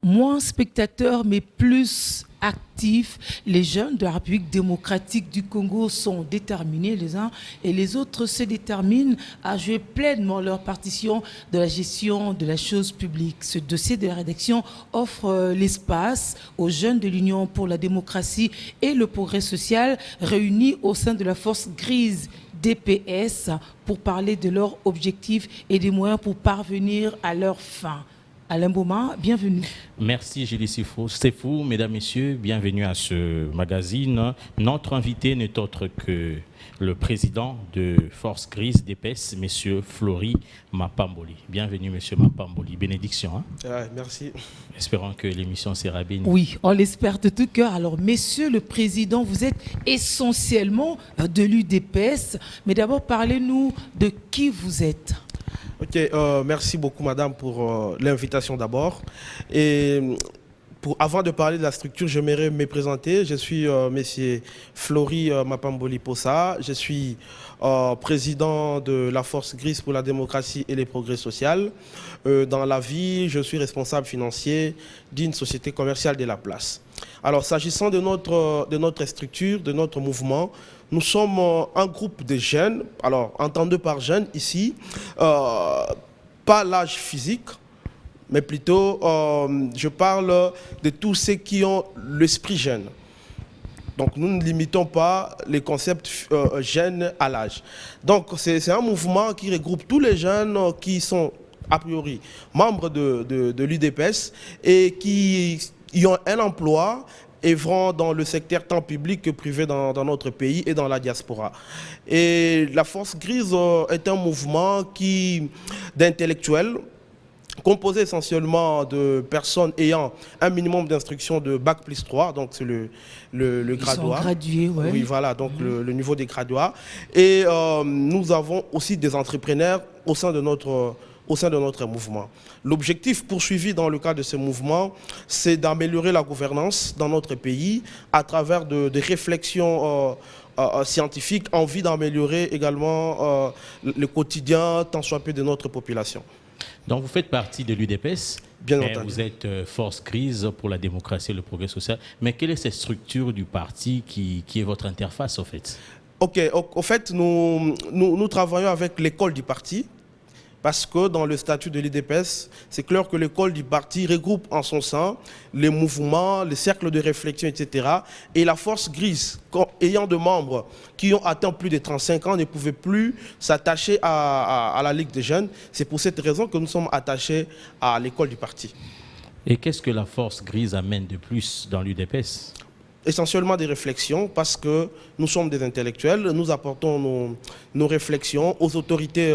moins spectateurs, mais plus actifs. Les jeunes de la République démocratique du Congo sont déterminés les uns et les autres se déterminent à jouer pleinement leur partition de la gestion de la chose publique. Ce dossier de la rédaction offre l'espace aux jeunes de l'Union pour la démocratie et le progrès social réunis au sein de la force grise DPS pour parler de leurs objectifs et des moyens pour parvenir à leur fin. Alain Boma, bienvenue. Merci Julie Sefou. Mesdames, Messieurs, bienvenue à ce magazine. Notre invité n'est autre que le président de Force Grise d'EPS, M. Flory Mapamboli. Bienvenue, M. Mapamboli. Bénédiction. Merci. Espérons que l'émission sera bénie. Oui, on l'espère de tout cœur. Alors, Monsieur le Président, vous êtes essentiellement de l'UDPS, mais d'abord, parlez-nous de qui vous êtes. Ok, merci beaucoup madame pour l'invitation d'abord. Et avant de parler de la structure, j'aimerais me présenter. Je suis monsieur Flory Mapamboli Posa. Je suis président de la Force Grise pour la démocratie et les progrès sociaux. Dans la vie, je suis responsable financier d'une société commerciale de la place. Alors, s'agissant de notre structure, de notre mouvement, nous sommes un groupe de jeunes, alors entendu par jeunes ici, pas l'âge physique, mais plutôt je parle de tous ceux qui ont l'esprit jeune. Donc nous ne limitons pas les concepts jeunes à l'âge. Donc c'est un mouvement qui regroupe tous les jeunes qui sont a priori membres de l'UDPS et qui ont un emploi œuvrant dans le secteur tant public que privé dans notre pays et dans la diaspora. Et la Force Grise est un mouvement d'intellectuels composé essentiellement de personnes ayant un minimum d'instruction de Bac plus 3, donc c'est le graduat. Ils sont gradués, ouais. Oui, voilà, donc le niveau des graduats. Et nous avons aussi des entrepreneurs au sein de notre mouvement. L'objectif poursuivi dans le cadre de ce mouvement, c'est d'améliorer la gouvernance dans notre pays à travers des réflexions scientifiques en vue d'améliorer également le quotidien tant soit peu de notre population. Donc vous faites partie de l'UDPS. Bien entendu. Vous êtes Force Grise pour la démocratie et le progrès social. Mais quelle est cette structure du parti qui est votre interface, au fait? Ok, au fait, nous travaillons avec l'école du parti. Parce que dans le statut de l'UDPS, c'est clair que l'école du parti regroupe en son sein les mouvements, les cercles de réflexion, etc. Et la Force Grise, ayant de membres qui ont atteint plus de 35 ans, ne pouvait plus s'attacher à la Ligue des jeunes. C'est pour cette raison que nous sommes attachés à l'école du parti. Et qu'est-ce que la Force Grise amène de plus dans l'UDPS? Essentiellement des réflexions, parce que nous sommes des intellectuels, nous apportons nos réflexions aux autorités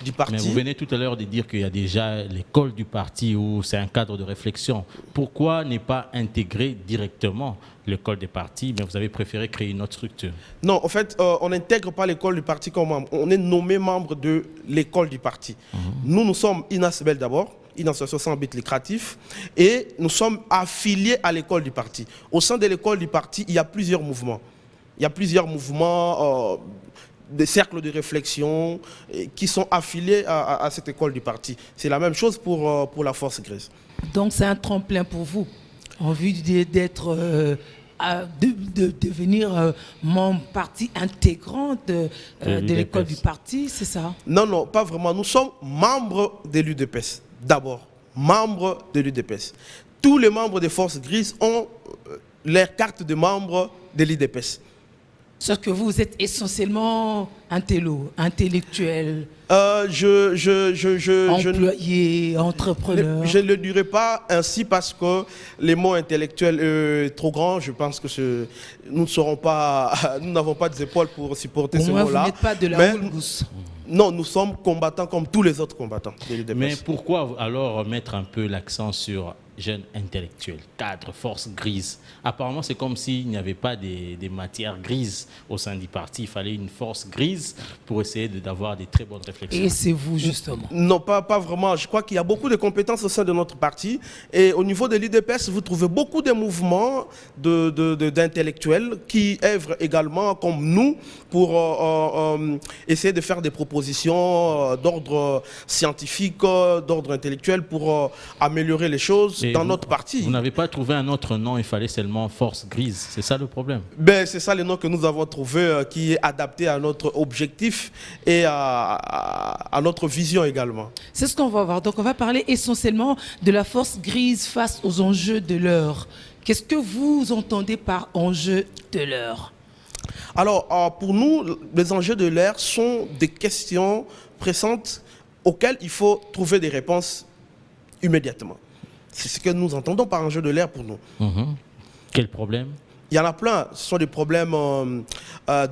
du parti. Mais vous venez tout à l'heure de dire qu'il y a déjà l'école du parti où c'est un cadre de réflexion. Pourquoi ne pas intégrer directement l'école des partis, mais vous avez préféré créer une autre structure? Non, en fait, on n'intègre pas l'école du parti comme membre. On est nommé membre de l'école du parti. Nous sommes INASBEL d'abord, une association sans but lucratif, et nous sommes affiliés à l'école du parti. Au sein de l'école du parti, il y a plusieurs mouvements. Il y a plusieurs mouvements, des cercles de réflexion qui sont affiliés à cette école du parti. C'est la même chose pour la Force Grise. Donc c'est un tremplin pour vous, en vue d'être... de devenir membre partie intégrante de l'école du parti, c'est ça? Non, non, pas vraiment. Nous sommes membres de l'UDPS. D'abord, membres de l'UDPS. Tous les membres des Forces Grises ont leur carte de membre de l'UDPS. Sauf que vous êtes essentiellement intellectuel, employé, entrepreneur. Je ne le dirai pas ainsi parce que les mots intellectuels sont trop grands. Je pense que nous n'avons pas des épaules pour supporter ce mot-là. Vous n'êtes pas de la Houlgous. Non, nous sommes combattants comme tous les autres combattants. Mais pourquoi alors mettre un peu l'accent sur jeunes intellectuels, cadres, force grise? Apparemment, c'est comme s'il n'y avait pas des matières grises au sein du parti. Il fallait une force grise pour essayer d'avoir des très bonnes réflexions. Et c'est vous, justement? Non, pas vraiment. Je crois qu'il y a beaucoup de compétences au sein de notre parti. Et au niveau de l'UDPS, vous trouvez beaucoup de mouvements d'intellectuels qui œuvrent également, comme nous, pour essayer de faire des propositions d'ordre scientifique, d'ordre intellectuel, pour améliorer les choses. dans notre parti. Vous n'avez pas trouvé un autre nom, il fallait seulement Force Grise. C'est ça le problème? Ben, c'est ça le nom que nous avons trouvé, qui est adapté à notre objectif et à notre vision également. C'est ce qu'on va voir. Donc on va parler essentiellement de la Force Grise face aux enjeux de l'heure. Qu'est-ce que vous entendez par enjeux de l'heure? Alors, pour nous, les enjeux de l'ère sont des questions pressantes auxquelles il faut trouver des réponses immédiatement. C'est ce que nous entendons par enjeu de l'ère pour nous. Quel problème? Il y en a plein. Ce sont des problèmes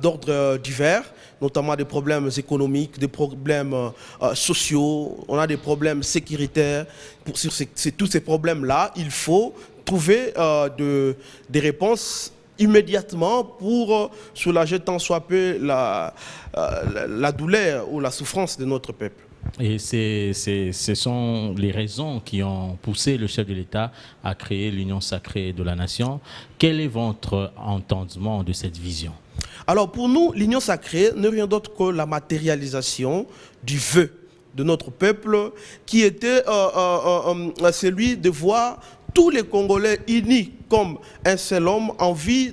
d'ordre divers, notamment des problèmes économiques, des problèmes sociaux, on a des problèmes sécuritaires. Sur tous ces problèmes-là, il faut trouver des réponses immédiatement pour soulager tant soit peu la douleur ou la souffrance de notre peuple. Et ce sont les raisons qui ont poussé le chef de l'État à créer l'Union sacrée de la nation. Quel est votre entendement de cette vision? Alors pour nous, l'Union sacrée n'est rien d'autre que la matérialisation du vœu de notre peuple qui était celui de voir tous les Congolais unis comme un seul homme en vue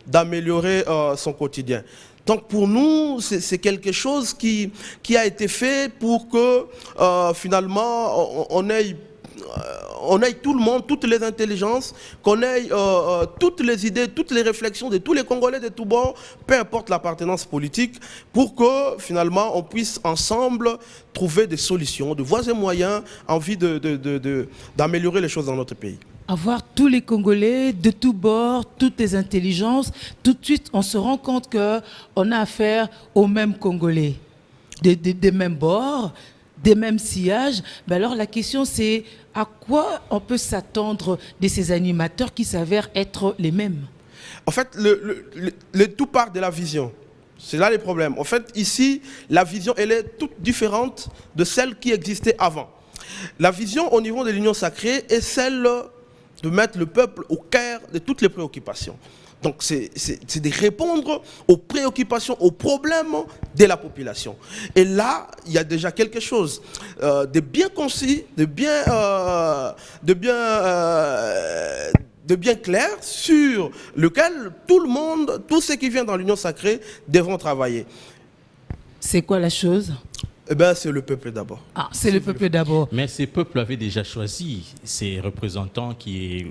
d'améliorer son quotidien. Donc pour nous, c'est quelque chose qui a été fait pour que finalement on ait tout le monde, toutes les intelligences, qu'on ait toutes les idées, toutes les réflexions de tous les Congolais de tous bords, peu importe l'appartenance politique, pour que finalement on puisse ensemble trouver des solutions, de voies et moyens en vue d'améliorer les choses dans notre pays. Avoir tous les Congolais de tous bords, toutes les intelligences, tout de suite on se rend compte qu'on a affaire aux mêmes Congolais, des mêmes bords, des mêmes sillages. Ben alors la question c'est à quoi on peut s'attendre de ces animateurs qui s'avèrent être les mêmes? En fait, le tout part de la vision. C'est là le problème. En fait, ici, la vision, elle est toute différente de celle qui existait avant. La vision au niveau de l'Union sacrée est celle de mettre le peuple au cœur de toutes les préoccupations. Donc c'est de répondre aux préoccupations, aux problèmes de la population. Et là, il y a déjà quelque chose de bien concis, de bien clair sur lequel tout le monde, tous ceux qui viennent dans l'Union sacrée devront travailler. C'est quoi la chose? Eh bien, c'est le peuple d'abord. Ah, c'est le peuple d'abord. Mais ces peuples avaient déjà choisi ces représentants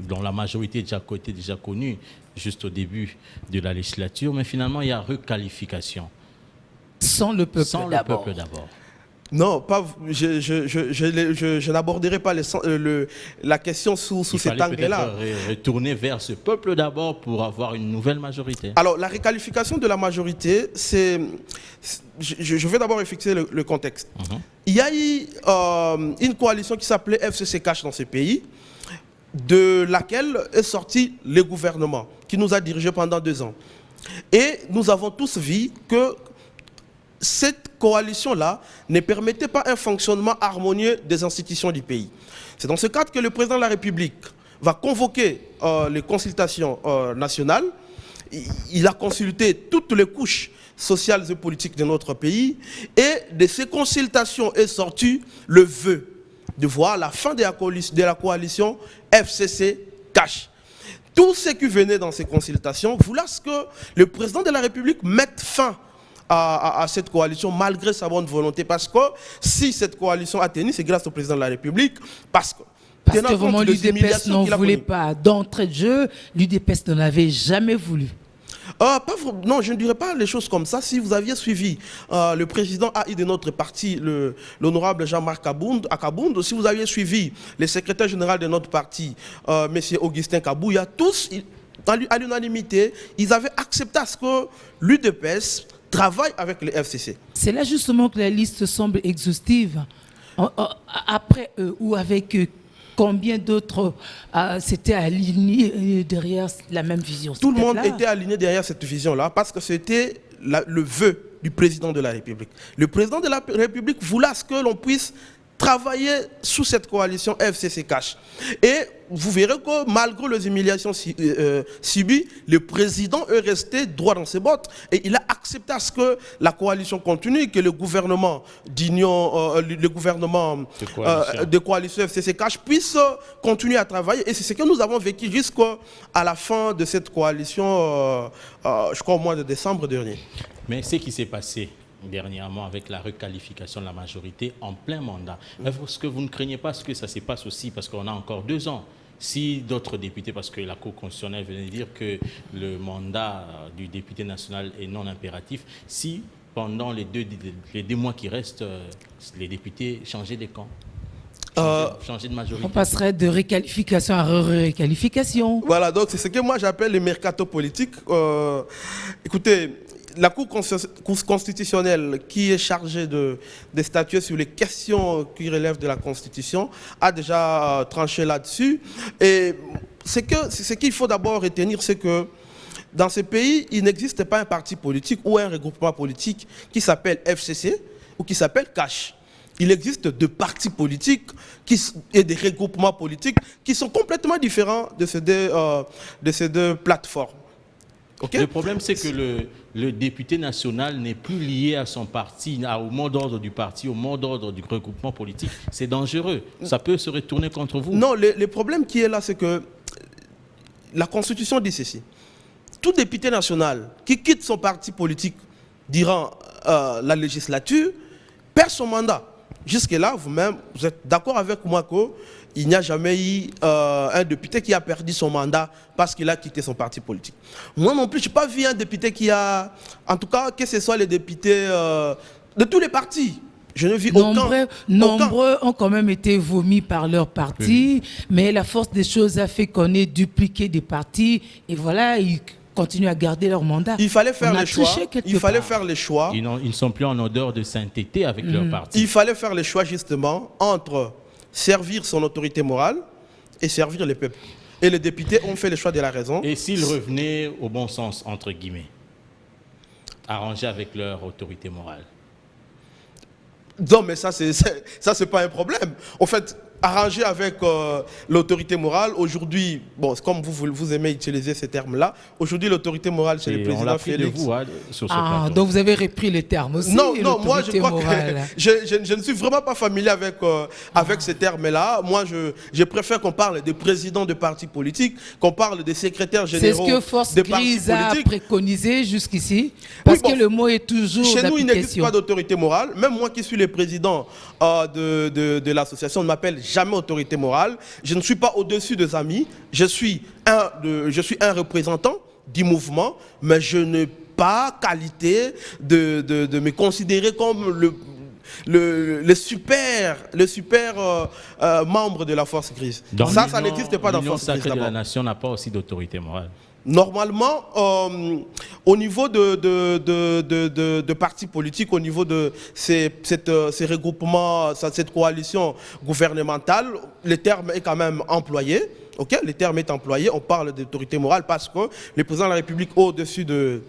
dont la majorité était déjà connue juste au début de la législature, mais finalement, il y a requalification. Sans le peuple Sans d'abord. le peuple d'abord. Non, pas, je n'aborderai pas la question sous cet angle-là. Il fallait retourner vers ce peuple d'abord pour avoir une nouvelle majorité. Alors, la réqualification de la majorité, c'est... Je vais d'abord fixer le contexte. Il y a eu une coalition qui s'appelait FCC Cash dans ce pays, de laquelle est sorti le gouvernement, qui nous a dirigés pendant 2 ans. Et nous avons tous vu que cette coalition-là ne permettait pas un fonctionnement harmonieux des institutions du pays. C'est dans ce cadre que le président de la République va convoquer les consultations nationales. Il a consulté toutes les couches sociales et politiques de notre pays. Et de ces consultations est sorti le vœu de voir la fin de la coalition FCC Cash. Tous ceux qui venaient dans ces consultations voulaient que le président de la République mette fin à cette coalition malgré sa bonne volonté, parce que si cette coalition a tenu, c'est grâce au président de la République, parce que vraiment l'UDPS n'en voulait pas. D'entrée de jeu, l'UDPS n'en avait jamais voulu. Non, je ne dirais pas les choses comme ça. Si vous aviez suivi le président AI de notre parti, l'honorable Jean-Marc Akabound, si vous aviez suivi le secrétaire général de notre parti, M. Augustin Kabouya, tous, à l'unanimité, ils avaient accepté à ce que l'UDPS travaille avec le FCC. C'est là justement que la liste semble exhaustive. Après eux ou avec eux, combien d'autres s'étaient alignés derrière la même vision? Tout le monde était aligné derrière cette vision-là parce que c'était le vœu du président de la République. Le président de la République voulait que l'on puisse travailler sous cette coalition FCC-Cash. Et vous verrez que malgré les humiliations subies, le président est resté droit dans ses bottes et il a accepté à ce que la coalition continue, que le gouvernement d'union, le gouvernement de coalition FCC-Cash puisse continuer à travailler. Et c'est ce que nous avons vécu jusqu'à la fin de cette coalition, je crois au mois de décembre dernier. Mais ce qui s'est passé dernièrement avec la requalification de la majorité en plein mandat, est-ce que vous ne craignez pas que ça se passe aussi, parce qu'on a encore 2 ans, si d'autres députés, parce que la Cour constitutionnelle venait de dire que le mandat du député national est non impératif, si pendant les deux mois qui restent, les députés changeaient de camp, changer de majorité. On passerait de réqualification à réqualification. Voilà, donc c'est ce que moi j'appelle le mercato politique. Écoutez, la Cour constitutionnelle qui est chargée de statuer sur les questions qui relèvent de la Constitution a déjà tranché là-dessus. Et ce qu'il faut d'abord retenir, c'est que dans ce pays, il n'existe pas un parti politique ou un regroupement politique qui s'appelle FCC ou qui s'appelle CASH. Il existe 2 partis politiques et des regroupements politiques qui sont complètement différents de ces deux plateformes. Okay. Le problème, c'est que le député national n'est plus lié à son parti, au mot d'ordre du parti, au mot d'ordre du regroupement politique. C'est dangereux. Ça peut se retourner contre vous. Non, le problème qui est là, c'est que la Constitution dit ceci. Tout député national qui quitte son parti politique durant la législature perd son mandat. Jusque-là, vous-même, vous êtes d'accord avec moi qu'il n'y a jamais eu un député qui a perdu son mandat parce qu'il a quitté son parti politique. Moi non plus, je n'ai pas vu un député qui a, en tout cas, que ce soit les députés de tous les partis. Je ne vis Nombreux ont quand même été vomis par leur parti, mais la force des choses a fait qu'on ait dupliqué des partis, et voilà, ils continuent à garder leur mandat. Il fallait faire les choix. Il fallait faire les choix. Ils ne sont plus en odeur de sainteté avec leur parti. Il fallait faire les choix justement entre servir son autorité morale et servir le peuple. Et les députés ont fait le choix de la raison. Et s'ils revenaient au bon sens, entre guillemets, arrangés avec leur autorité morale? Non, mais ça, c'est pas un problème. En fait, arranger avec l'autorité morale, aujourd'hui, bon, comme vous aimez utiliser ces termes-là, aujourd'hui, l'autorité morale, c'est le président Félix. Vous, sur ce plateau. Donc vous avez repris les termes aussi. Non, moi, je crois que je ne suis vraiment pas familier avec ces termes-là. Moi, je préfère qu'on parle des présidents de partis politiques, qu'on parle des secrétaires généraux de partis politiques. C'est ce que Force Grise a préconisé jusqu'ici, parce que le mot est toujours chez nous, il n'existe pas d'autorité morale. Même moi qui suis le président de l'association, on ne m'appelle jamais autorité morale. Je ne suis pas au-dessus des amis. Je suis un représentant du mouvement, mais je n'ai pas qualité de me considérer comme le super membre de la Force Grise. Donc, ça n'existe pas dans la Force Grise. L'Union sacrée de la nation n'a pas aussi d'autorité morale. Normalement, au niveau de partis politiques, au niveau de ces regroupements, cette coalition gouvernementale, le terme est quand même employé. Okay? Le terme est employé, on parle d'autorité morale parce que le président de la République au-dessus de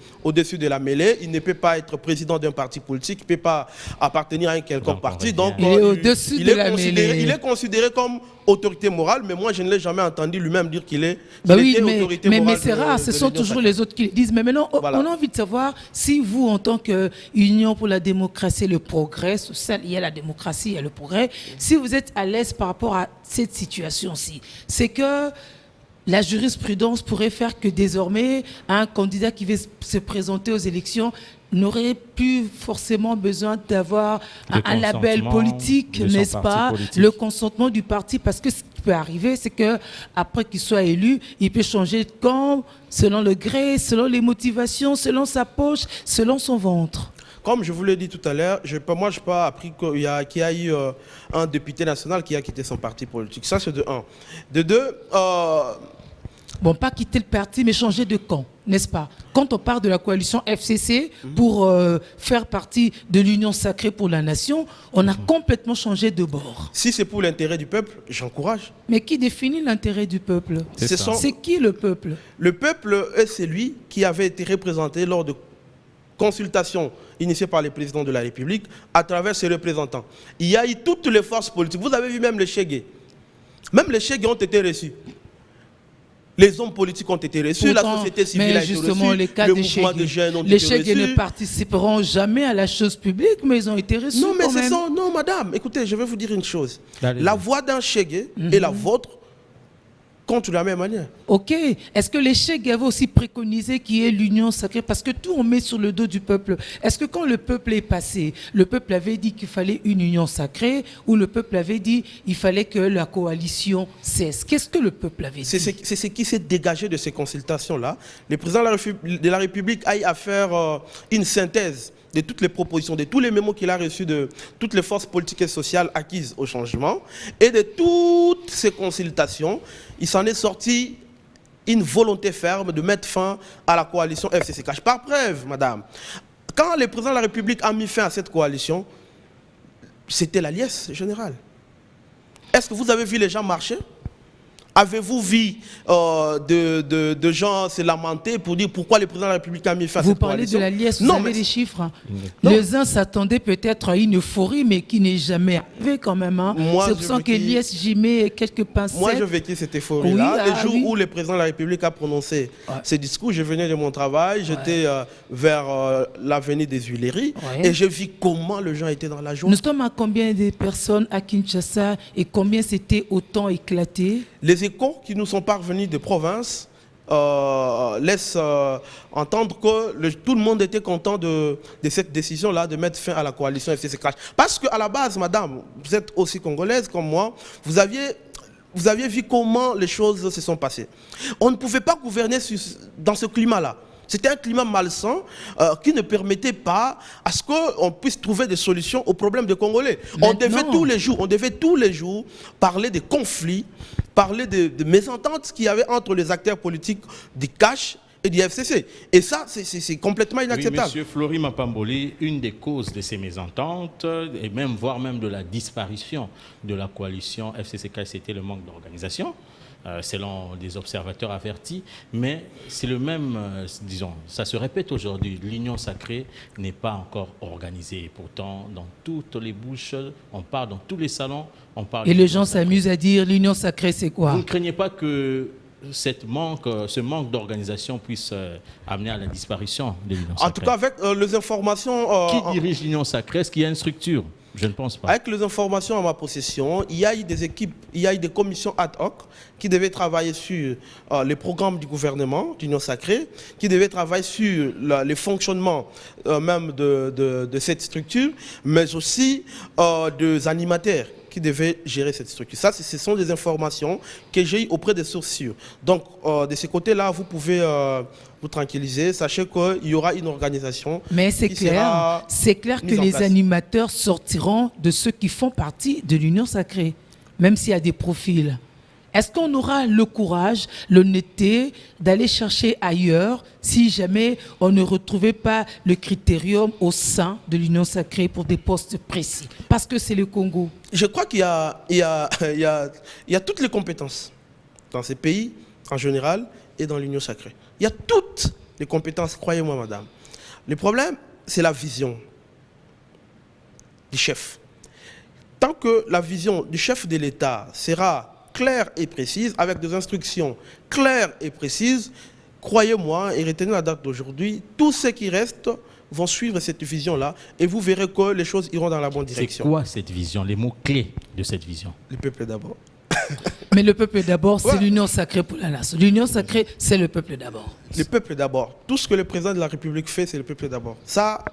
la mêlée, il ne peut pas être président d'un parti politique, il ne peut pas appartenir à un quelconque parti. Donc, il est au-dessus de la mêlée. Il est considéré comme autorité morale, mais moi je ne l'ai jamais entendu lui-même dire qu'il est autorité morale. Mais c'est rare, ce sont toujours les autres qui le disent. Mais maintenant, voilà. On a envie de savoir si vous, en tant qu'Union pour la démocratie et le progrès, il y a la démocratie, il y a le progrès, si vous êtes à l'aise par rapport à cette situation-ci, c'est que la jurisprudence pourrait faire que désormais, un candidat qui veut se présenter aux élections n'aurait plus forcément besoin d'avoir un label politique, n'est-ce pas, le consentement du parti, parce que ce qui peut arriver, c'est que après qu'il soit élu, il peut changer de camp selon le gré, selon les motivations, selon sa poche, selon son ventre. Comme je vous l'ai dit tout à l'heure, moi je n'ai pas appris qu'il y a eu un député national qui a quitté son parti politique. Ça c'est de un. De deux, bon, pas quitter le parti, mais changer de camp, n'est-ce pas? Quand on parle de la coalition FCC pour faire partie de l'Union sacrée pour la nation, on a complètement changé de bord. Si c'est pour l'intérêt du peuple, j'encourage. Mais qui définit l'intérêt du peuple? C'est qui le peuple? Le peuple est celui qui avait été représenté lors de consultations initié par le président de la République à travers ses représentants. Il y a eu toutes les forces politiques. Vous avez vu même les Chegué. Même les Chegué ont été reçus. Les hommes politiques ont été reçus, Pourtant, la société civile a été reçue, le mouvement de jeunes ont été reçus. Les Chegué ne participeront jamais à la chose publique, mais ils ont été reçus. Non, mais quand même. non, madame, écoutez, je vais vous dire une chose. Allez-y. La voix d'un Chegué et la vôtre comptent de la même manière. Ok. Est-ce que les Chegué avaient aussi préconisé qu'il y ait l'union sacrée? Parce que tout on met sur le dos du peuple. Est-ce que quand le peuple est passé, le peuple avait dit qu'il fallait une union sacrée ou le peuple avait dit qu'il fallait que la coalition cesse? Qu'est-ce que le peuple avait dit? C'est ce qui s'est dégagé de ces consultations-là. Le président de la République a eu à faire une synthèse de toutes les propositions, de tous les mémos qu'il a reçus de toutes les forces politiques et sociales acquises au changement. Et de toutes ces consultations, il s'en est sorti une volonté ferme de mettre fin à la coalition FCCK. Par preuve, madame, quand le président de la République a mis fin à cette coalition, c'était la liesse générale. Est-ce que vous avez vu les gens marcher? Avez-vous vu de gens se lamenter pour dire pourquoi le président de la République a mis fin à cette coalition? Vous parlez de la liesse, vous avez des chiffres. Les uns s'attendaient peut-être à une euphorie, mais qui n'est jamais arrivée quand même. Hein. C'est pour ça que liesse, j'y mets quelques pincettes. Moi, je vécu cette euphorie-là. Oui, le jour où le président de la République a prononcé ce discours, je venais de mon travail, j'étais vers l'avenue des Huileries, et j'ai vu comment les gens étaient dans la joie. Nous sommes à combien de personnes à Kinshasa et combien c'était autant éclaté? Les échos qui nous sont parvenus de province laissent entendre que tout le monde était content de cette décision-là de mettre fin à la coalition FCCK. Parce qu'à la base, madame, vous êtes aussi congolaise comme moi, vous aviez vu comment les choses se sont passées. On ne pouvait pas gouverner dans ce climat-là. C'était un climat malsain qui ne permettait pas à ce qu'on puisse trouver des solutions aux problèmes des Congolais. On devait tous les jours parler des conflits, parler de mésententes qu'il y avait entre les acteurs politiques du CACH et du FCC. Et ça, c'est complètement inacceptable. Oui, monsieur Flori Mapamboli, une des causes de ces mésententes, et même voire même de la disparition de la coalition FCCK, c'était le manque d'organisation. Selon des observateurs avertis, mais c'est le même, disons, ça se répète aujourd'hui, l'union sacrée n'est pas encore organisée. Pourtant, dans toutes les bouches, on parle, dans tous les salons, on parle. Et les gens s'amusent à dire l'union sacrée, c'est quoi? Vous ne craignez pas que ce manque d'organisation puisse amener à la disparition de l'union sacrée? En tout cas, avec les informations... Qui dirige l'union sacrée? Est-ce qu'il y a une structure? Je ne pense pas. Avec les informations à ma possession, il y a eu des équipes, il y a eu des commissions ad hoc qui devaient travailler sur les programmes du gouvernement d'Union Sacrée, qui devaient travailler sur le fonctionnement même de cette structure, mais aussi des animateurs qui devaient gérer cette structure. Ça, ce sont des informations que j'ai eues auprès des sources sûres. Donc, de ce côté-là, vous pouvez vous tranquilliser. Sachez qu'il y aura une organisation. Mais c'est clair que les animateurs sortiront de ceux qui font partie de l'Union Sacrée, même s'il y a des profils. Est-ce qu'on aura le courage, l'honnêteté d'aller chercher ailleurs si jamais on ne retrouvait pas le critérium au sein de l'Union Sacrée pour des postes précis? Parce que c'est le Congo. Je crois qu'il y a toutes les compétences dans ces pays en général et dans l'Union Sacrée. Il y a toutes les compétences, croyez-moi madame. Le problème, c'est la vision du chef. Tant que la vision du chef de l'État sera claire et précise, avec des instructions claires et précises, croyez-moi et retenez la date d'aujourd'hui, tous ceux qui restent vont suivre cette vision-là et vous verrez que les choses iront dans la bonne direction. C'est quoi cette vision, les mots-clés de cette vision? Le peuple d'abord. Mais le peuple d'abord, c'est l'union sacrée pour la nation. L'union sacrée, c'est le peuple d'abord. Le peuple d'abord. Tout ce que le président de la République fait, c'est le peuple d'abord. Ça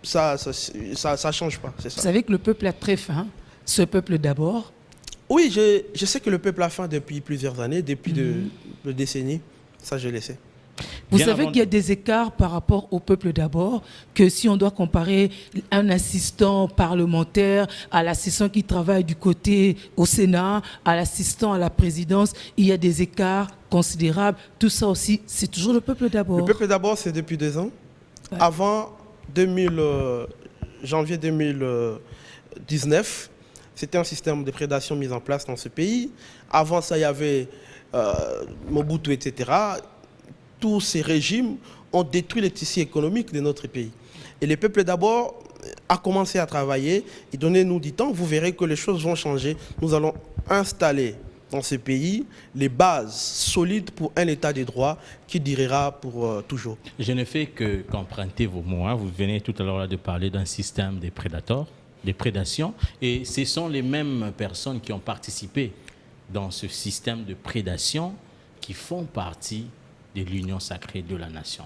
change pas, c'est ça. Vous savez que le peuple a très faim, ce peuple d'abord. Oui, je sais que le peuple a faim depuis plusieurs années, depuis de décennies. Ça, je le sais. Vous savez qu'il y a des écarts par rapport au peuple d'abord, que si on doit comparer un assistant parlementaire à l'assistant qui travaille du côté au Sénat, à l'assistant à la présidence, il y a des écarts considérables. Tout ça aussi, c'est toujours le peuple d'abord. Le peuple d'abord, c'est depuis 2 ans. Ouais. Avant janvier 2019, c'était un système de prédation mis en place dans ce pays. Avant ça, il y avait Mobutu, etc. Tous ces régimes ont détruit le tissu économique de notre pays. Et le peuple d'abord a commencé à travailler et donnez-nous du temps, vous verrez que les choses vont changer. Nous allons installer dans ce pays les bases solides pour un état de droit qui durera pour toujours. Je ne fais qu'emprunter vos mots. Vous venez tout à l'heure de parler d'un système des prédateurs, des prédations, et ce sont les mêmes personnes qui ont participé dans ce système de prédation qui font partie de l'union sacrée de la nation.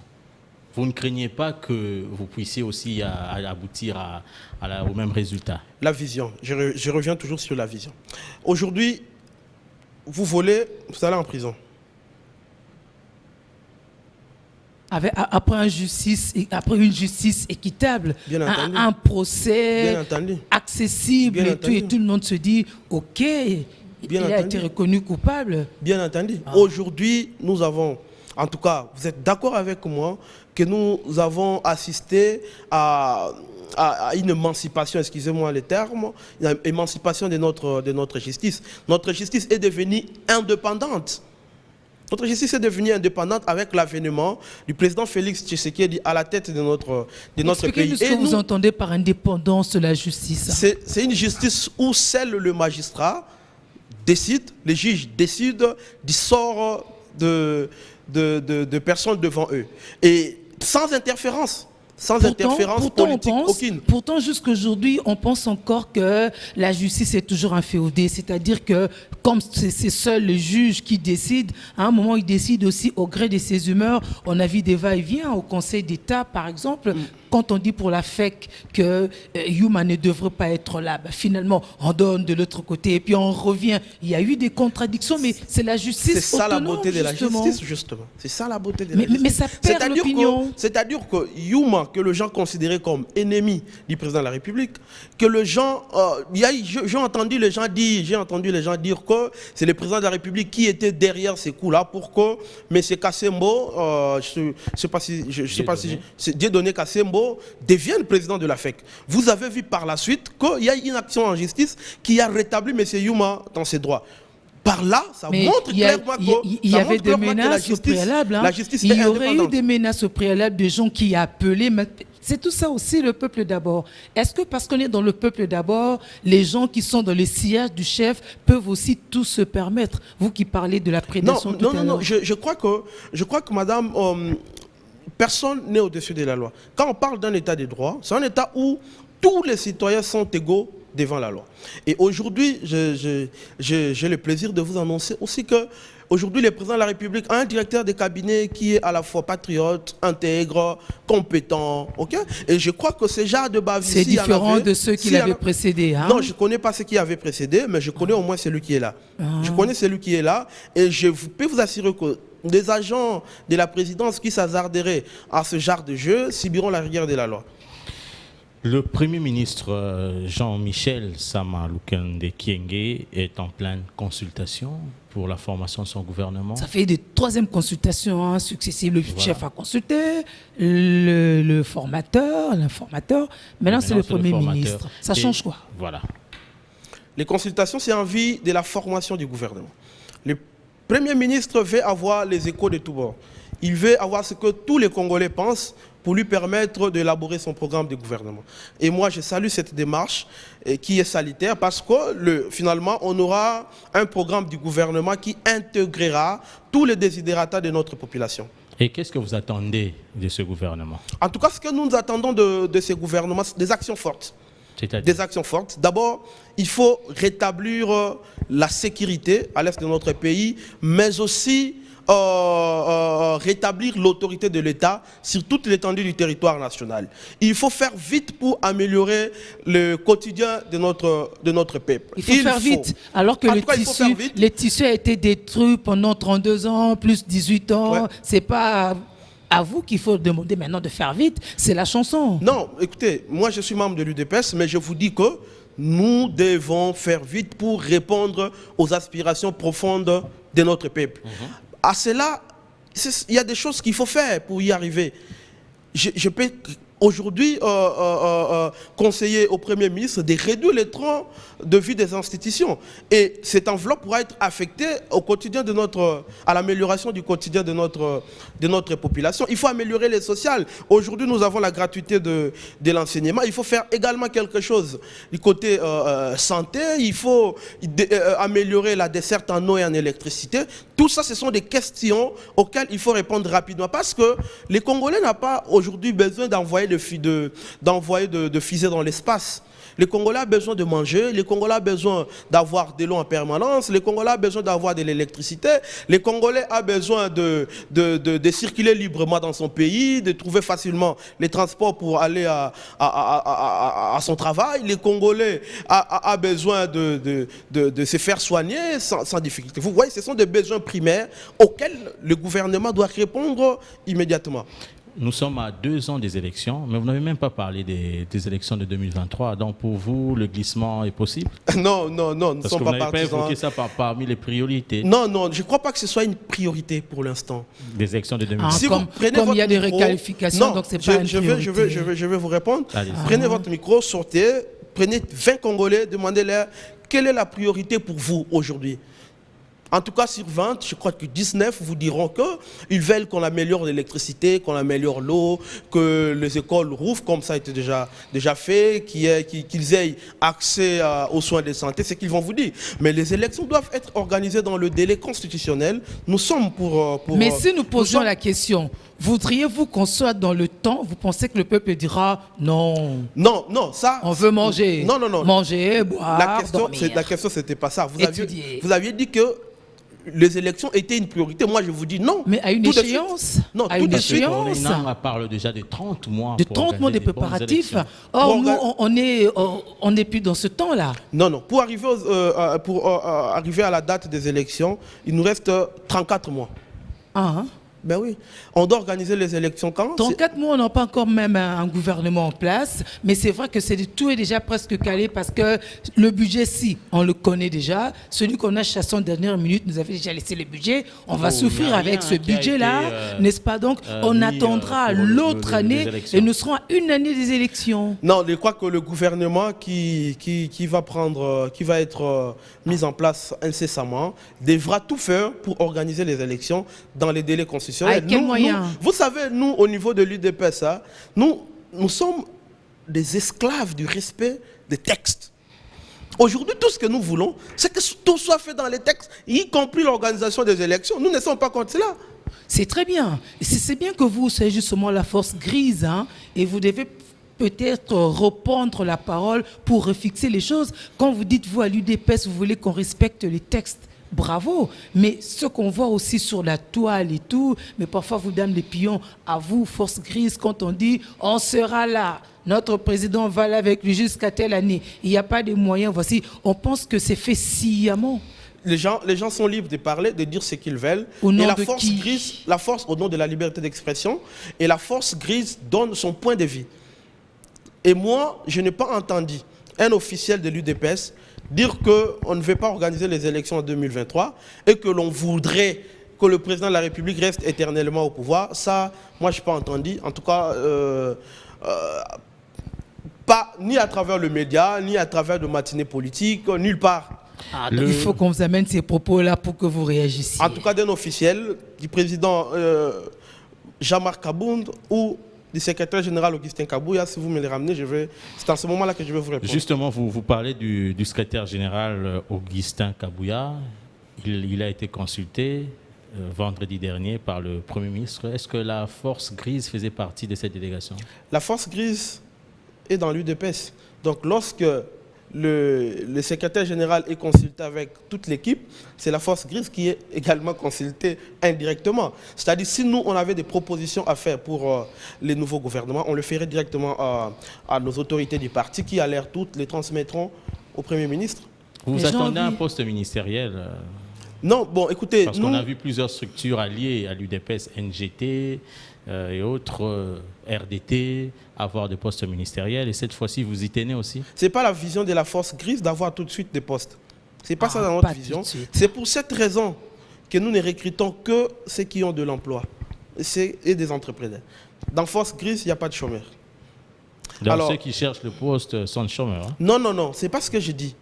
Vous ne craignez pas que vous puissiez aussi aboutir au même résultat? La vision, je reviens toujours sur la vision. Aujourd'hui, vous volez, vous allez en prison. Après une justice équitable, un procès accessible, et tout le monde se dit, ok, il a été reconnu coupable. Bien entendu. Aujourd'hui, nous avons, en tout cas, vous êtes d'accord avec moi, que nous avons assisté à une émancipation, excusez-moi le terme, une émancipation de notre justice. Notre justice est devenue indépendante. Notre justice est devenue indépendante avec l'avènement du président Félix Tshisekedi à la tête de notre pays. Expliquez-nous ce que vous entendez par indépendance de la justice. C'est une justice où seul le magistrat décide, les juges décident du sort de personnes devant eux. Et sans interférence. Interférence politique aucune. Pourtant, jusqu'aujourd'hui, on pense encore que la justice est toujours inféodée. C'est-à-dire que, comme c'est seul le juge qui décide, à un moment, il décide aussi au gré de ses humeurs. On a vu des va-et-vient au Conseil d'État, par exemple. Quand on dit pour la FEC que Yuma ne devrait pas être là, finalement, on donne de l'autre côté et puis on revient. Il y a eu des contradictions, mais c'est la justice autonome. C'est ça la beauté de la justice, justement. C'est ça la beauté de la justice. Mais ça perd l'opinion. C'est-à-dire que Yuma, que les gens considéraient comme ennemi du président de la République, que les gens... j'ai entendu les gens dire que c'est le président de la République qui était derrière ces coups-là pour que M. Kassembo, je ne sais pas si c'est Dieudonné Kassembo, devienne président de la FEC. Vous avez vu par la suite qu'il y a une action en justice qui a rétabli M. Yuma dans ses droits. Par là, ça montre clairement il y avait des menaces au préalable. Il y aurait eu des menaces au préalable de gens qui appelaient. C'est tout ça aussi le peuple d'abord. Est-ce que parce qu'on est dans le peuple d'abord, les gens qui sont dans le sillage du chef peuvent aussi tout se permettre? Vous qui parlez de la prédation tout à l'heure. Non. Je crois que madame... personne n'est au-dessus de la loi. Quand on parle d'un état de droit, c'est un état où tous les citoyens sont égaux devant la loi. Et aujourd'hui, j'ai le plaisir de vous annoncer aussi que aujourd'hui, le président de la République a un directeur de cabinet qui est à la fois patriote, intègre, compétent. Et je crois que ce genre de bavure... C'est différent de ceux qui l'avaient précédé. Hein? Non, je ne connais pas ceux qui avaient précédé, mais je connais au moins celui qui est là. Je connais celui qui est là et je peux vous assurer que des agents de la présidence qui s'hasarderaient à ce genre de jeu subiront la rigueur de la loi. Le Premier ministre Jean-Michel Sama Lukonde Kyenge est en pleine consultation pour la formation de son gouvernement. Ça fait des troisièmes consultations successives. Le chef a consulté, le formateur, l'informateur. Maintenant, c'est le Premier ministre. Ça change quoi? Voilà. Les consultations, c'est en vue de la formation du gouvernement. Le Premier ministre veut avoir les échos de tous bords. Il veut avoir ce que tous les Congolais pensent pour lui permettre d'élaborer son programme de gouvernement. Et moi, je salue cette démarche qui est salutaire parce que finalement, on aura un programme du gouvernement qui intégrera tous les désidératas de notre population. Et qu'est-ce que vous attendez de ce gouvernement? En tout cas, ce que nous attendons de ce gouvernement, c'est des actions fortes. Des actions fortes. D'abord, il faut rétablir la sécurité à l'est de notre pays, mais aussi rétablir l'autorité de l'État sur toute l'étendue du territoire national. Il faut faire vite pour améliorer le quotidien de notre peuple. Il faut faire vite, alors que le tissu a été détruit pendant 32 ans, plus 18 ans. Ouais. C'est pas... à vous qu'il faut demander maintenant de faire vite, c'est la chanson. Non, écoutez, moi je suis membre de l'UDPS, mais je vous dis que nous devons faire vite pour répondre aux aspirations profondes de notre peuple. À cela, il y a des choses qu'il faut faire pour y arriver. Je peux aujourd'hui conseiller au Premier ministre de réduire les trains de vie des institutions. Et cette enveloppe pourra être affectée au quotidien à l'amélioration du quotidien de notre population. Il faut améliorer les sociales. Aujourd'hui, nous avons la gratuité de l'enseignement. Il faut faire également quelque chose du côté santé. Il faut améliorer la desserte en eau et en électricité. Tout ça, ce sont des questions auxquelles il faut répondre rapidement. Parce que les Congolais n'ont pas aujourd'hui besoin d'envoyer de fusées dans l'espace. Les Congolais ont besoin de manger, les Congolais ont besoin d'avoir de l'eau en permanence, les Congolais ont besoin d'avoir de l'électricité, les Congolais ont besoin de circuler librement dans son pays, de trouver facilement les transports pour aller à son travail. Les Congolais ont besoin de se faire soigner sans difficulté. Vous voyez, ce sont des besoins primaires auxquels le gouvernement doit répondre immédiatement. Nous sommes à 2 ans des élections, mais vous n'avez même pas parlé des élections de 2023. Donc pour vous, le glissement est possible? Non, nous ne sommes pas partisans. Parce que vous n'avez pas évoqué ça parmi les priorités. Non, je ne crois pas que ce soit une priorité pour l'instant. Des élections de 2023. Si comme il y a des réqualifications, donc c'est pas une priorité. Je vais vous répondre. Prenez votre micro, sortez, prenez 20 Congolais, demandez-leur quelle est la priorité pour vous aujourd'hui. En tout cas, sur 20, je crois que 19 vous diront qu'ils veulent qu'on améliore l'électricité, qu'on améliore l'eau, que les écoles rouvrent, comme ça a été déjà fait, qu'ils aient accès aux soins de santé, c'est ce qu'ils vont vous dire. Mais les élections doivent être organisées dans le délai constitutionnel. Nous sommes pour Mais si nous posions la question, voudriez-vous qu'on soit dans le temps? Vous pensez que le peuple dira non? Non, ça... On veut manger. Non. Manger, boire, dormir. La question, c'était pas ça. Vous aviez dit que les élections étaient une priorité. Moi, je vous dis non. Mais à une échéance. Non, tout de suite. On parle déjà de 30 mois. De 30 mois de préparatifs. Or, nous, on n'est plus dans ce temps-là. Non. Pour arriver à la date des élections, il nous reste 34 mois. Ben oui, on doit organiser les élections quand? Dans 4 mois, on n'a pas encore même un gouvernement en place, mais c'est vrai que tout est déjà presque calé parce que le budget, si, on le connaît déjà. Celui qu'on a chassé en dernière minute nous avait déjà laissé le budget. On va souffrir avec ce budget-là, n'est-ce pas? Donc, on attendra l'autre année et nous serons à 1 année des élections. Non, je crois que le gouvernement qui va être mis en place incessamment devra tout faire pour organiser les élections dans les délais constitutionnels. Avec quels moyens? Vous savez, nous, au niveau de l'UDPS, nous sommes des esclaves du respect des textes. Aujourd'hui, tout ce que nous voulons, c'est que tout soit fait dans les textes, y compris l'organisation des élections. Nous ne sommes pas contre cela. C'est très bien. C'est bien que vous soyez justement la force grise, et vous devez peut-être reprendre la parole pour refixer les choses. Quand vous dites, vous, à l'UDPS, vous voulez qu'on respecte les textes, bravo, mais ce qu'on voit aussi sur la toile et tout, mais parfois vous donnez les pions à vous, force grise, quand on dit on sera là, notre président va là avec lui jusqu'à telle année, il n'y a pas de moyens, voici, on pense que c'est fait sciemment. Les gens sont libres de parler, de dire ce qu'ils veulent. Au nom et de qui? La force au nom de la liberté d'expression, et la force grise donne son point de vue. Et moi, je n'ai pas entendu un officiel de l'UDPS dire qu'on ne veut pas organiser les élections en 2023 et que l'on voudrait que le président de la République reste éternellement au pouvoir. Ça, moi, je n'ai pas entendu. En tout cas, pas ni à travers le média, ni à travers de matinées politiques, nulle part. Il faut qu'on vous amène ces propos-là pour que vous réagissiez. En tout cas, d'un officiel, du président Jean-Marc Kabound ou du secrétaire général Augustin Kabouya, si vous me les ramenez, c'est en ce moment-là que je vais vous répondre. Justement, vous parlez du secrétaire général Augustin Kabouya. Il a été consulté vendredi dernier par le Premier ministre. Est-ce que la force grise faisait partie de cette délégation? La force grise est dans l'UDPS. Donc lorsque le secrétaire général est consulté avec toute l'équipe, c'est la force grise qui est également consultée indirectement. C'est-à-dire, si nous, on avait des propositions à faire pour les nouveaux gouvernements, on le ferait directement à nos autorités du parti qui, à l'air toutes, les transmettront au Premier ministre. Vous attendez un poste ministériel? Non, bon, écoutez... Parce qu'on a vu plusieurs structures alliées à l'UDPS, NGT et autres, RDT, avoir des postes ministériels. Et cette fois-ci, vous y tenez aussi? Ce n'est pas la vision de la force grise d'avoir tout de suite des postes. Ce n'est pas ça dans notre vision. C'est pour cette raison que nous ne recrutons que ceux qui ont de l'emploi et des entrepreneurs. Dans force grise, il n'y a pas de chômeurs. Donc Alors, ceux qui cherchent le poste sont chômeurs. Hein? non, non, non, c'est pas ce que je dis.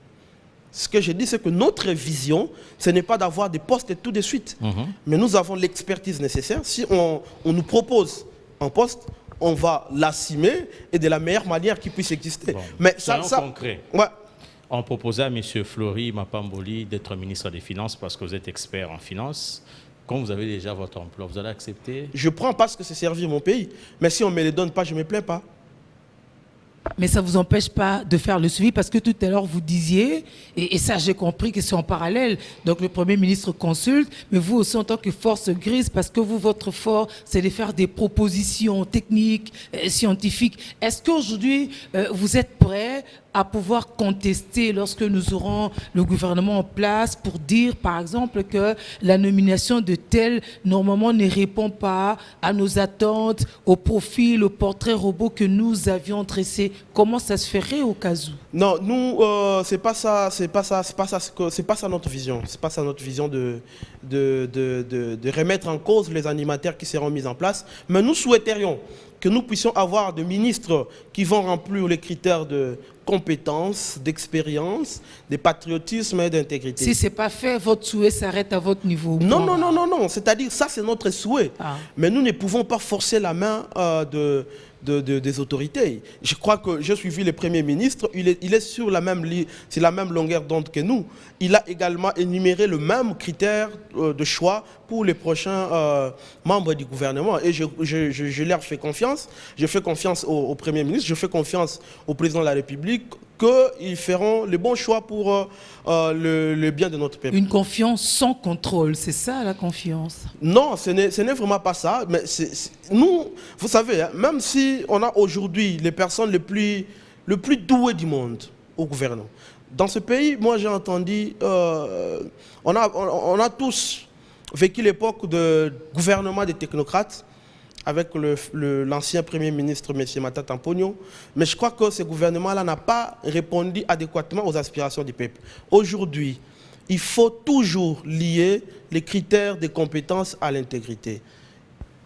Ce que je dis, c'est que notre vision, ce n'est pas d'avoir des postes tout de suite. Mais nous avons l'expertise nécessaire. Si on nous propose un poste, on va l'assumer et de la meilleure manière qui puisse exister. Bon. Mais Soyons ça concrets. ouais. On proposait à M. Flory Mapamboli d'être ministre des Finances parce que vous êtes expert en finance. Quand vous avez déjà votre emploi, vous allez accepter? Je prends parce que c'est servir mon pays. Mais si on ne me les donne pas, je ne me plains pas. Mais ça ne vous empêche pas de faire le suivi parce que tout à l'heure vous disiez, et ça j'ai compris que c'est en parallèle, donc le Premier ministre consulte, mais vous aussi en tant que force grise, parce que vous, votre fort, c'est de faire des propositions techniques, scientifiques. Est-ce qu'aujourd'hui vous êtes prêt à pouvoir contester lorsque nous aurons le gouvernement en place pour dire par exemple que la nomination de tel normalement ne répond pas à nos attentes, au profil, au portrait robot que nous avions tressé? Comment ça se ferait au cas où? Non, nous, c'est pas ça notre vision. C'est pas ça notre vision de remettre en cause les animateurs qui seront mis en place. Mais nous souhaiterions que nous puissions avoir des ministres qui vont remplir les critères de compétences, d'expérience, de patriotisme et d'intégrité. Si ce n'est pas fait, votre souhait s'arrête à votre niveau? Non, non, non, non, non. C'est-à-dire, ça, c'est notre souhait. Mais nous ne pouvons pas forcer la main des autorités. Je crois que j'ai suivi le Premier ministre, il est sur la même longueur d'onde que nous. Il a également énuméré le même critère de choix pour les prochains membres du gouvernement. Et je leur fais confiance. Je fais confiance au Premier ministre, je fais confiance au Président de la République qu'ils feront le bon choix pour le bien de notre peuple. Une confiance sans contrôle, c'est ça la confiance? Non, ce n'est vraiment pas ça. Mais nous, vous savez, hein, même si on a aujourd'hui les personnes les plus douées du monde au gouvernement, dans ce pays, moi j'ai entendu, on a tous vécu l'époque de gouvernement des technocrates, avec l'ancien Premier ministre, M. Matata Mponyo. Mais je crois que ce gouvernement-là n'a pas répondu adéquatement aux aspirations du peuple. Aujourd'hui, il faut toujours lier les critères de compétences à l'intégrité.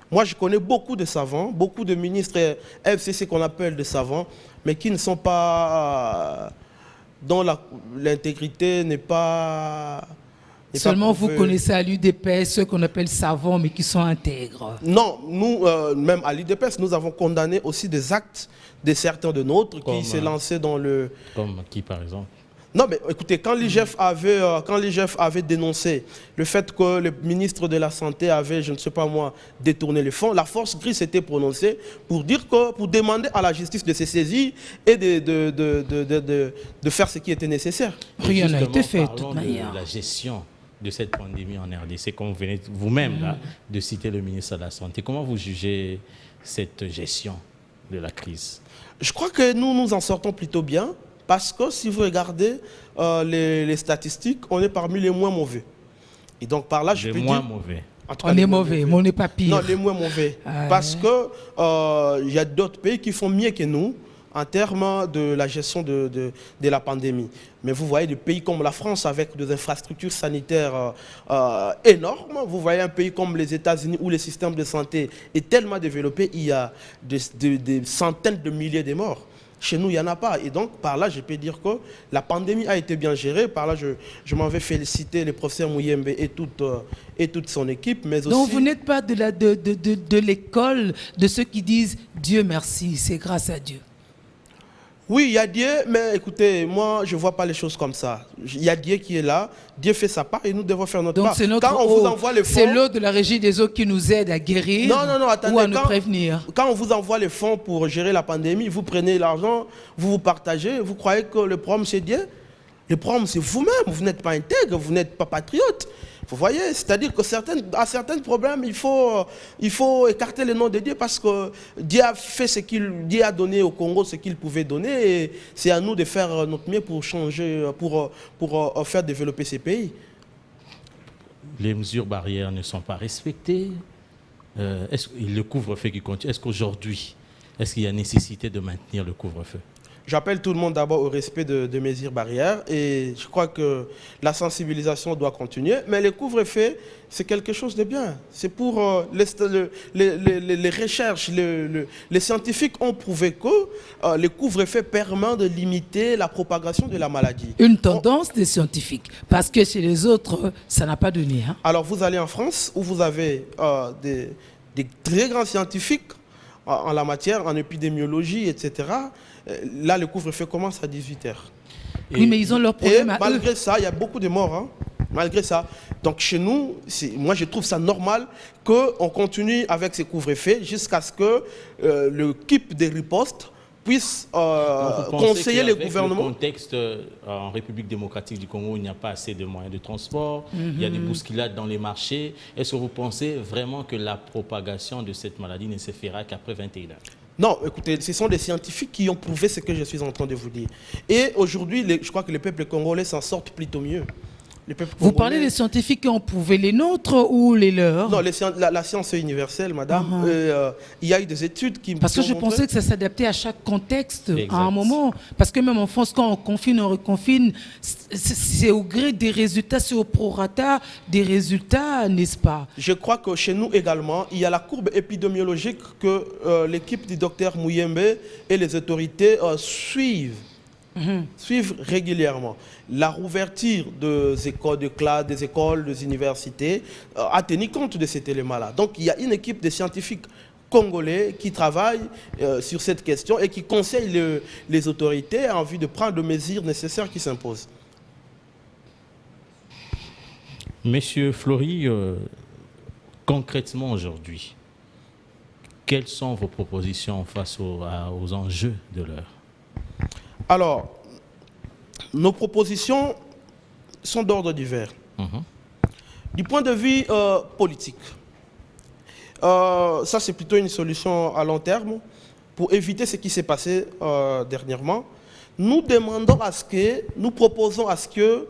Moi, je connais beaucoup de savants, beaucoup de ministres FCC qu'on appelle des savants, mais qui ne sont pas... dont l'intégrité n'est pas... Seulement vous connaissez à l'UDPS ceux qu'on appelle savants mais qui sont intègres. Non, nous, même à l'UDPS, nous avons condamné aussi des actes de certains de nôtres qui s'est lancé dans le... Comme qui par exemple? Non, mais écoutez, quand l'IGF avait dénoncé le fait que le ministre de la Santé avait, je ne sais pas moi, détourné les fonds, la force grise s'était prononcée pour dire que, pour demander à la justice de se saisir et de faire ce qui était nécessaire. Rien n'a été fait de toute toute manière. La gestion de cette pandémie en RDC, comme vous venez vous-même là de citer le ministre de la Santé, comment vous jugez cette gestion de la crise? Je crois que nous en sortons plutôt bien, parce que si vous regardez les statistiques, on est parmi les moins mauvais. Et donc par là, je peux dire... Les moins mauvais. On est mauvais, mais on n'est pas pire. Non, les moins mauvais. Parce que y a d'autres pays qui font mieux que nous en termes de la gestion de la pandémie. Mais vous voyez des pays comme la France avec des infrastructures sanitaires énormes. Vous voyez un pays comme les États-Unis où le système de santé est tellement développé, il y a des centaines de milliers de morts. Chez nous, il n'y en a pas. Et donc, par là, je peux dire que la pandémie a été bien gérée. Par là, je m'en vais féliciter le professeur Mouyembe et toute son équipe. Mais donc, aussi... vous n'êtes pas de l'école de ceux qui disent « Dieu merci, c'est grâce à Dieu ». Oui, il y a Dieu, mais écoutez, moi, je ne vois pas les choses comme ça. Il y a Dieu qui est là, Dieu fait sa part et nous devons faire notre part. Donc, c'est quand on vous envoie les fonds... C'est l'eau de la régie des eaux qui nous aide à guérir attendez, ou à nous prévenir. Quand on vous envoie les fonds pour gérer la pandémie, vous prenez l'argent, vous partagez, vous croyez que le problème c'est Dieu? Le problème c'est vous-même, vous n'êtes pas intègre, vous n'êtes pas patriote. Vous voyez, c'est-à-dire que à certains problèmes, il faut écarter le nom de Dieu parce que Dieu a fait Dieu a donné au Congo ce qu'il pouvait donner et c'est à nous de faire notre mieux pour changer, pour faire développer ces pays. Les mesures barrières ne sont pas respectées. Le couvre-feu qui continue. Est-ce qu'aujourd'hui, est-ce qu'il y a nécessité de maintenir le couvre-feu? J'appelle tout le monde d'abord au respect de mesures barrières et je crois que la sensibilisation doit continuer. Mais le couvre-feu, c'est quelque chose de bien. C'est pour les recherches. Les scientifiques ont prouvé que le couvre-feu permet de limiter la propagation de la maladie. Une tendance des scientifiques, parce que chez les autres, ça n'a pas donné. Hein. Alors vous allez en France où vous avez des très grands scientifiques en la matière, en épidémiologie, etc. Là, le couvre-feu commence à 18h. Oui, mais ils ont leur problème à eux. Malgré ça, il y a beaucoup de morts. Hein. Malgré ça. Donc chez nous, moi je trouve ça normal qu'on continue avec ces couvre-feux jusqu'à ce que l'équipe des ripostes puisse conseiller le gouvernement. Le contexte en République démocratique du Congo, il n'y a pas assez de moyens de transport, il y a des bousculades dans les marchés. Est-ce que vous pensez vraiment que la propagation de cette maladie ne se fera qu'après 21h? Non, écoutez, ce sont des scientifiques qui ont prouvé ce que je suis en train de vous dire. Et aujourd'hui, je crois que le peuple congolais s'en sort plutôt mieux. Vous parlez des scientifiques qui ont prouvé les nôtres ou les leurs? Non, la science est universelle, madame. Il y a eu des études qui... Parce que je pensais que ça s'adaptait à chaque contexte, à un moment. Parce que même en France, quand on confine, on reconfine, c'est au gré des résultats, c'est au prorata des résultats, n'est-ce pas? Je crois que chez nous également, il y a la courbe épidémiologique que l'équipe du docteur Mouyembe et les autorités suivent régulièrement. La rouverture des écoles de classe, des écoles, des universités a tenu compte de cet élément-là. Donc il y a une équipe de scientifiques congolais qui travaille sur cette question et qui conseille les autorités en vue de prendre les mesures nécessaires qui s'imposent. Monsieur Flory, concrètement aujourd'hui, quelles sont vos propositions face aux enjeux de l'heure? Alors, nos propositions sont d'ordre divers. Du point de vue politique, ça c'est plutôt une solution à long terme pour éviter ce qui s'est passé dernièrement. Nous proposons à ce que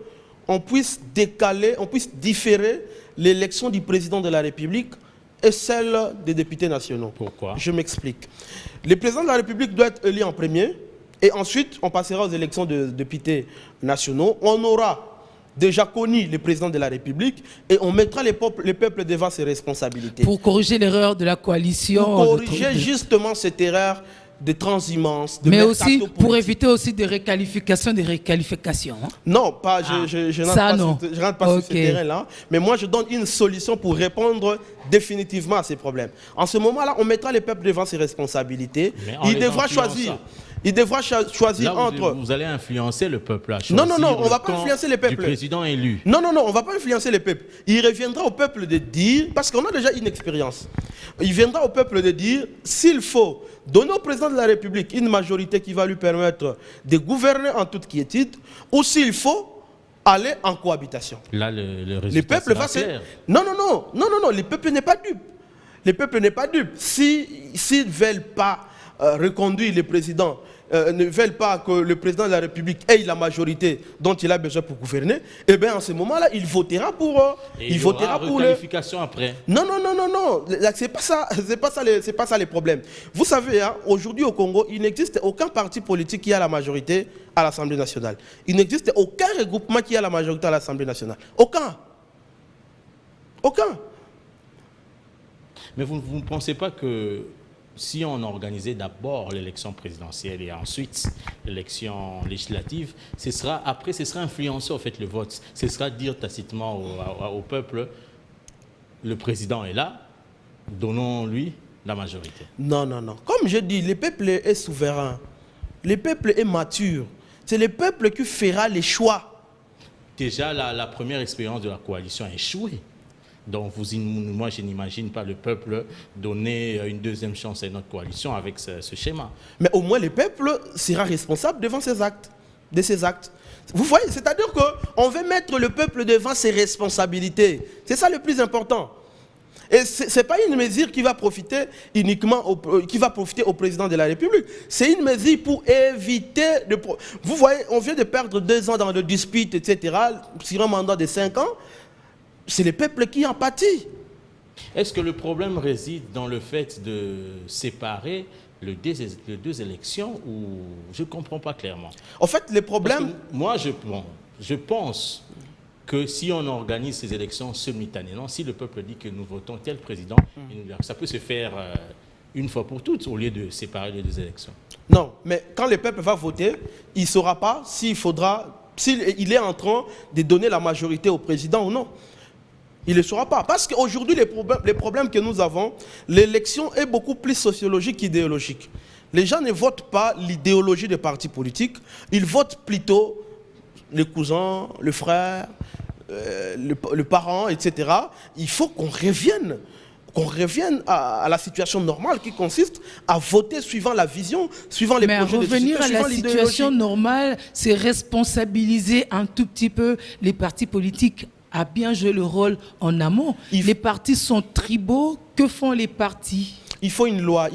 on puisse décaler, on puisse différer l'élection du président de la République et celle des députés nationaux. Pourquoi? Je m'explique. Le président de la République doit être élu en premier. Et ensuite, on passera aux élections de députés nationaux. On aura déjà connu le président de la République et on mettra les peuples devant ses responsabilités. Pour corriger l'erreur de la coalition. Pour corriger justement cette erreur de transhumance. Mais aussi pour éviter aussi des réqualifications, Hein? Non, pas, je rentre pas sur ce terrain-là. Mais moi, je donne une solution pour répondre définitivement à ces problèmes. En ce moment-là, on mettra les peuples devant ses responsabilités. Il devra choisir. Il devra choisir là, entre... Vous allez influencer le peuple à choisir. Non, on ne va pas influencer le peuple. Du président élu. Non, on ne va pas influencer le peuple. Il reviendra au peuple de dire, parce qu'on a déjà une expérience, il viendra au peuple de dire, s'il faut donner au président de la République une majorité qui va lui permettre de gouverner en toute quiétude, ou s'il faut aller en cohabitation. Là, le résultat sera clair. Non, le peuple n'est pas dupe. Le peuple n'est pas dupe. S'ils ne veulent pas reconduire le président, ne veulent pas que le président de la République ait la majorité dont il a besoin pour gouverner, eh bien en ce moment-là, il votera pour... il votera pour qualification après. Non. C'est pas ça les problèmes. Vous savez, hein, aujourd'hui au Congo, il n'existe aucun parti politique qui a la majorité à l'Assemblée nationale. Il n'existe aucun regroupement qui a la majorité à l'Assemblée nationale. Aucun. Mais vous ne pensez pas que si on organisait d'abord l'élection présidentielle et ensuite l'élection législative, ce sera influencer en fait le vote. Ce sera dire tacitement au peuple, le président est là, donnons-lui la majorité. Non. Comme je dis, le peuple est souverain. Le peuple est mature. C'est le peuple qui fera les choix. Déjà, la première expérience de la coalition a échoué. Donc, moi, je n'imagine pas le peuple donner une deuxième chance à notre coalition avec ce schéma. Mais au moins, le peuple sera responsable devant ses actes. Vous voyez, c'est-à-dire qu'on veut mettre le peuple devant ses responsabilités. C'est ça le plus important. Et ce n'est pas une mesure qui va profiter uniquement au président de la République. C'est une mesure pour éviter... Vous voyez, on vient de perdre 2 ans dans le dispute, etc., sur un mandat de 5 ans. C'est le peuple qui en pâtit. Est-ce que le problème réside dans le fait de séparer les deux élections ou je ne comprends pas clairement. En fait, les problèmes... Moi, je pense que si on organise ces élections simultanément, si le peuple dit que nous votons tel président, ça peut se faire une fois pour toutes au lieu de séparer les deux élections. Non, mais quand le peuple va voter, il ne saura pas s'il est en train de donner la majorité au président ou non. Il ne le saura pas. Parce qu'aujourd'hui, les problèmes que nous avons, l'élection est beaucoup plus sociologique qu'idéologique. Les gens ne votent pas l'idéologie des partis politiques, ils votent plutôt le cousin, le frère, le parent, etc. Il faut qu'on revienne à la situation normale qui consiste à voter suivant la vision, suivant les projets de société, revenir à la situation normale, c'est responsabiliser un tout petit peu les partis politiques à bien jouer le rôle en amont. Les partis sont tribaux. Que font les partis ? Il faut une loi.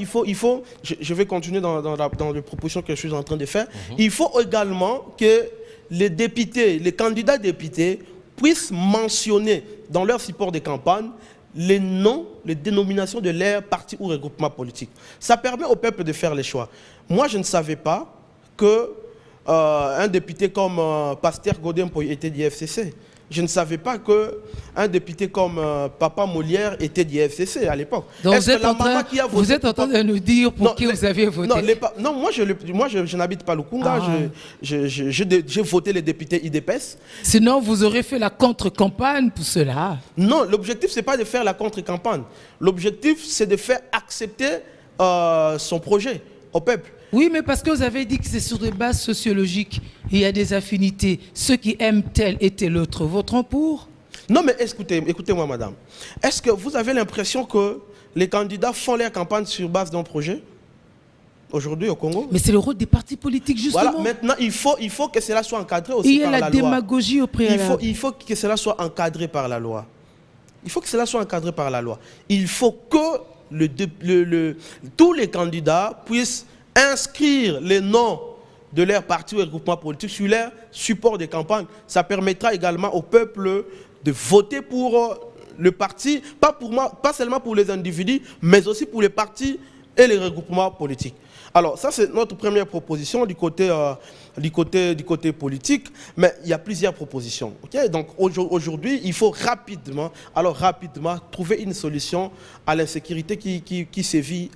Je vais continuer dans les propositions que je suis en train de faire. Il faut également que les députés, les candidats députés puissent mentionner dans leur support de campagne les noms, les dénominations de leur parti ou regroupement politique. Ça permet au peuple de faire les choix. Moi, je ne savais pas qu'un député comme Pasteur Godin-Poy était du FCC. Je ne savais pas qu'un député comme Papa Molière était du FCC à l'époque. Donc vous êtes en train de nous dire pour qui vous avez voté? Non, moi je n'habite pas Lukunga. J'ai voté les députés IDPS. Sinon, vous aurez fait la contre-campagne pour cela. Non, l'objectif, ce n'est pas de faire la contre-campagne. L'objectif, c'est de faire accepter son projet au peuple. Oui, mais parce que vous avez dit que c'est sur des bases sociologiques. Il y a des affinités. Ceux qui aiment tel et tel autre voteront pour. Non, mais écoutez-moi, madame. Est-ce que vous avez l'impression que les candidats font leur campagne sur base d'un projet aujourd'hui au Congo? Mais c'est le rôle des partis politiques, justement. Voilà, maintenant, il faut que cela soit encadré aussi par la loi. Il y a la démagogie au préalable. Il faut que cela soit encadré par la loi. Il faut que cela soit encadré par la loi. Il faut que tous les candidats puissent inscrire les noms de leur parti ou regroupement politique sur leur support de campagne. Ça permettra également au peuple de voter pour le parti, pas seulement pour les individus, mais aussi pour les partis et les regroupements politiques. Alors ça, c'est notre première proposition du côté politique, mais il y a plusieurs propositions. Okay? Donc aujourd'hui, il faut rapidement trouver une solution à l'insécurité qui sévit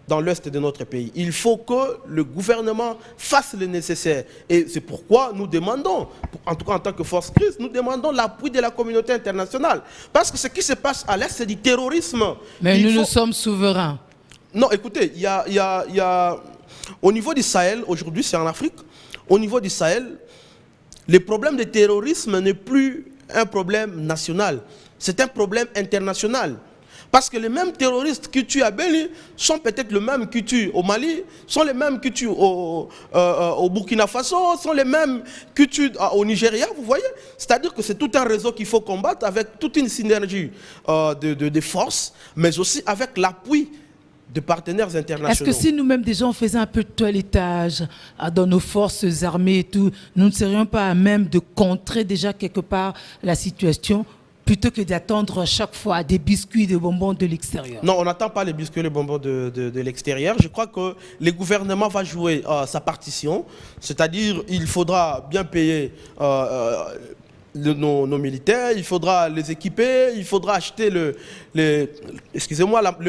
dans l'ouest de notre pays. Il faut que le gouvernement fasse le nécessaire. Et c'est pourquoi nous demandons, en tout cas en tant que force grise, nous demandons l'appui de la communauté internationale. Parce que ce qui se passe à l'est, c'est du terrorisme. Mais nous sommes souverains. Non, écoutez, il y a au niveau du Sahel, aujourd'hui c'est en Afrique, au niveau du Sahel, le problème de terrorisme n'est plus un problème national, c'est un problème international. Parce que les mêmes terroristes qui tuent à Beni sont peut-être les mêmes qui tuent au Mali, sont les mêmes qui tuent au Burkina Faso, sont les mêmes qui tuent au Nigeria, vous voyez. C'est-à-dire que c'est tout un réseau qu'il faut combattre avec toute une synergie de forces, mais aussi avec l'appui de partenaires internationaux. Est-ce que si nous-mêmes déjà on faisait un peu de toilettage dans nos forces armées et tout, nous ne serions pas à même de contrer déjà quelque part la situation plutôt que d'attendre à chaque fois des biscuits, des bonbons de l'extérieur? Non, on n'attend pas les biscuits et les bonbons de l'extérieur. Je crois que le gouvernement va jouer sa partition, c'est-à-dire il faudra bien payer nos militaires, il faudra les équiper, il faudra acheter le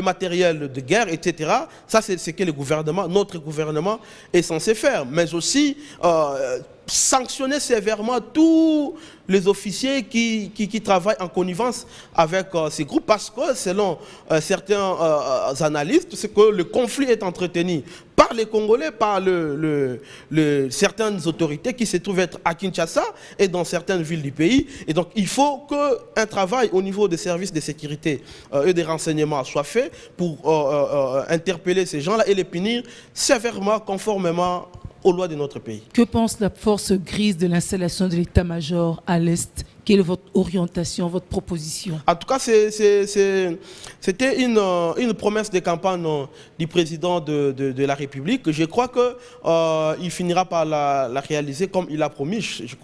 matériel de guerre, etc. Ça, c'est ce que notre gouvernement est censé faire. Mais aussi sanctionner sévèrement tous les officiers qui travaillent en connivence avec ces groupes, parce que selon certains analystes, c'est que le conflit est entretenu par les Congolais, par certaines autorités qui se trouvent être à Kinshasa et dans certaines villes du pays. Et donc il faut qu'un travail au niveau des services de sécurité et des renseignements soit fait pour interpeller ces gens-là et les punir sévèrement conformément aux lois de notre pays. Que pense la force grise de l'installation de l'état-major à l'Est? Quelle est votre orientation, votre proposition? En tout cas, c'est C'était une promesse de campagne du président de la République. Je crois qu'il finira par la réaliser comme il a promis. Je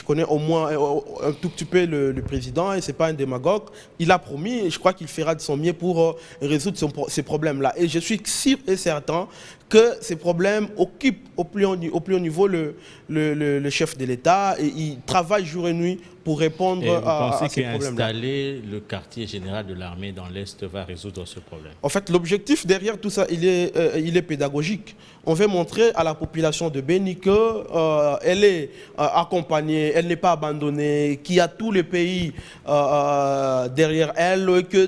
connais au moins un tout petit peu le président et ce n'est pas un démagogue. Il a promis et je crois qu'il fera de son mieux pour résoudre ces problèmes-là. Et je suis sûr et certain que ces problèmes occupent au plus haut niveau le chef de l'État et il travaille jour et nuit pour répondre à ces problèmes-là. Vous pensez qu'installer le quartier général de l'armée dans l'Est va résoudre ce problème? En fait, l'objectif derrière tout ça, il est pédagogique. On veut montrer à la population de Beni qu'elle est accompagnée, elle n'est pas abandonnée, qu'il y a tout le pays derrière elle, que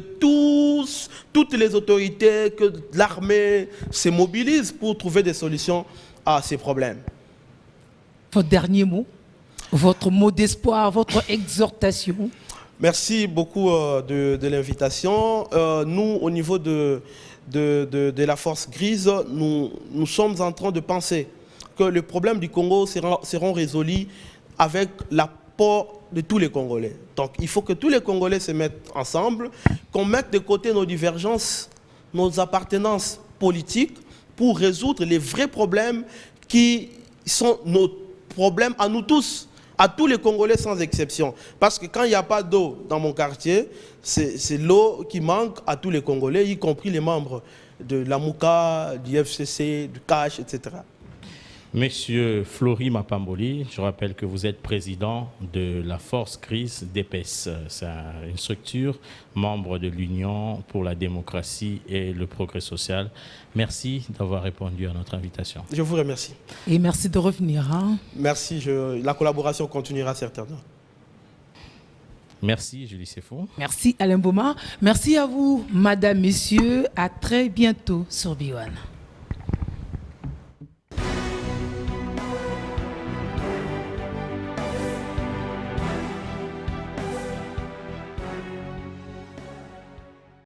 toutes les autorités, que l'armée se mobilise pour trouver des solutions à ces problèmes. Votre dernier mot, votre mot d'espoir, votre exhortation. Merci beaucoup de l'invitation. Nous, au niveau de la force grise, nous sommes en train de penser que les problèmes du Congo seront résolus avec l'apport de tous les Congolais. Donc il faut que tous les Congolais se mettent ensemble, qu'on mette de côté nos divergences, nos appartenances politiques pour résoudre les vrais problèmes qui sont nos problèmes à nous tous, à tous les Congolais sans exception. Parce que quand il n'y a pas d'eau dans mon quartier, c'est l'eau qui manque à tous les Congolais, y compris les membres de la MOUCA, du FCC, du CACH, etc. Monsieur Flory Mapamboli, je rappelle que vous êtes président de la Force Grise d'EPES. C'est une structure membre de l'Union pour la démocratie et le progrès social. Merci d'avoir répondu à notre invitation. Je vous remercie. Et merci de revenir. Hein? Merci. La collaboration continuera certainement. Merci Julie Sefou. Merci Alain Boma. Merci à vous, madame, messieurs. À très bientôt sur B1.